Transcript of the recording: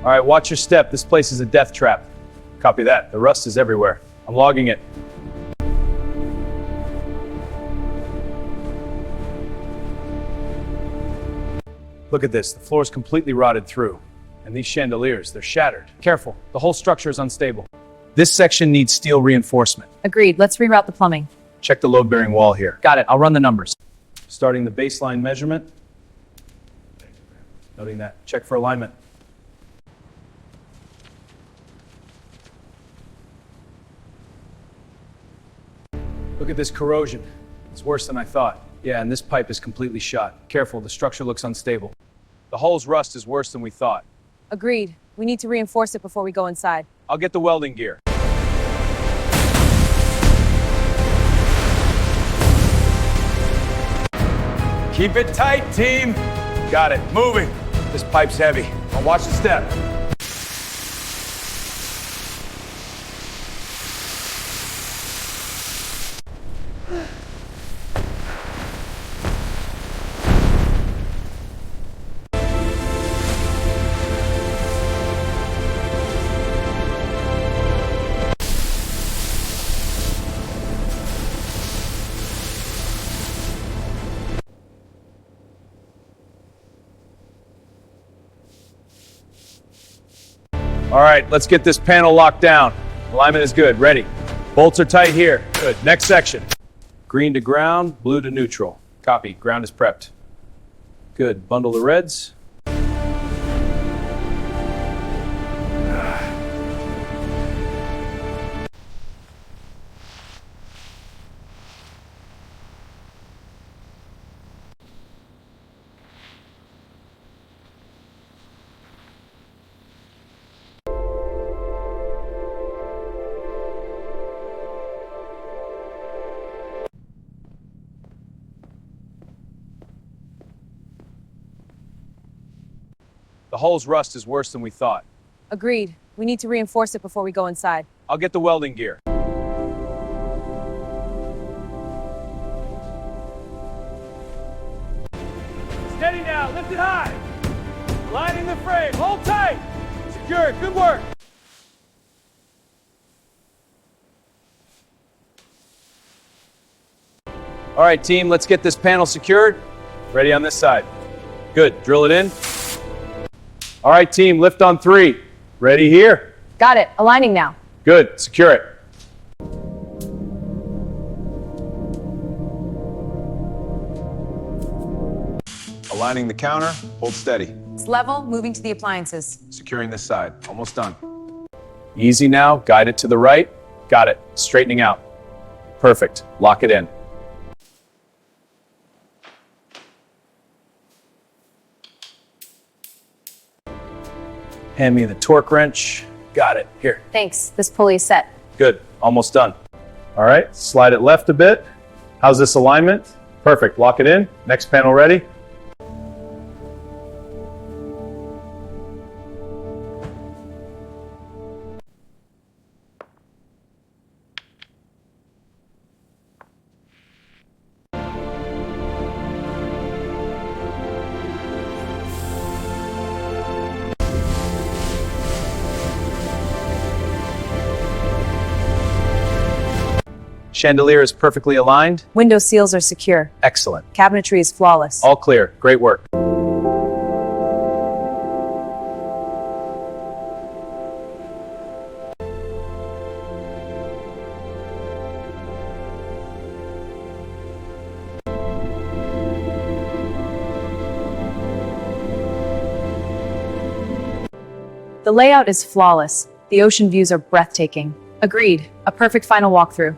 All right, watch your step. This place is a death trap. Copy that. The rust is everywhere. I'm logging it. Look at this. The floor is completely rotted through. And these chandeliers, they're shattered. Careful. The whole structure is unstable. This section needs steel reinforcement. Agreed. Let's reroute the plumbing. Check the load-bearing wall here. Got it. I'll run the numbers. Starting the baseline measurement. Noting that. Check for alignment. Look at this corrosion. It's worse than I thought. Yeah, and this pipe is completely shot. Careful, the structure looks unstable. The hull's rust is worse than we thought. Agreed. We need to reinforce it before we go inside. I'll get the welding gear. Keep it tight, team. Got it. Moving. This pipe's heavy. I'll watch the step. All right, let's get this panel locked down. Alignment is good. Ready. Bolts are tight here. Good. Next section. Green to ground, blue to neutral. Copy. Ground is prepped. Good. Bundle the reds. The hull's rust is worse than we thought. Agreed. We need to reinforce it before we go inside. I'll get the welding gear. Steady now, lift it high. Lining the frame, hold tight. Secure it, good work. All right, team, let's get this panel secured. Ready on this side. Good, drill it in. All right, team, lift on 3. Ready here? Got it. Aligning now. Good, secure it. Aligning the counter, hold steady. It's level, moving to the appliances. Securing this side, almost done. Easy now, guide it to the right. Got it, straightening out. Perfect, lock it in. Hand me the torque wrench. Got it, here. Thanks. This pulley is set. Good, almost done. All right, slide it left a bit. How's this alignment? Perfect, lock it in. Next panel ready. Chandelier is perfectly aligned. Window seals are secure. Excellent. Cabinetry is flawless. All clear. Great work. The layout is flawless. The ocean views are breathtaking. Agreed. A perfect final walkthrough.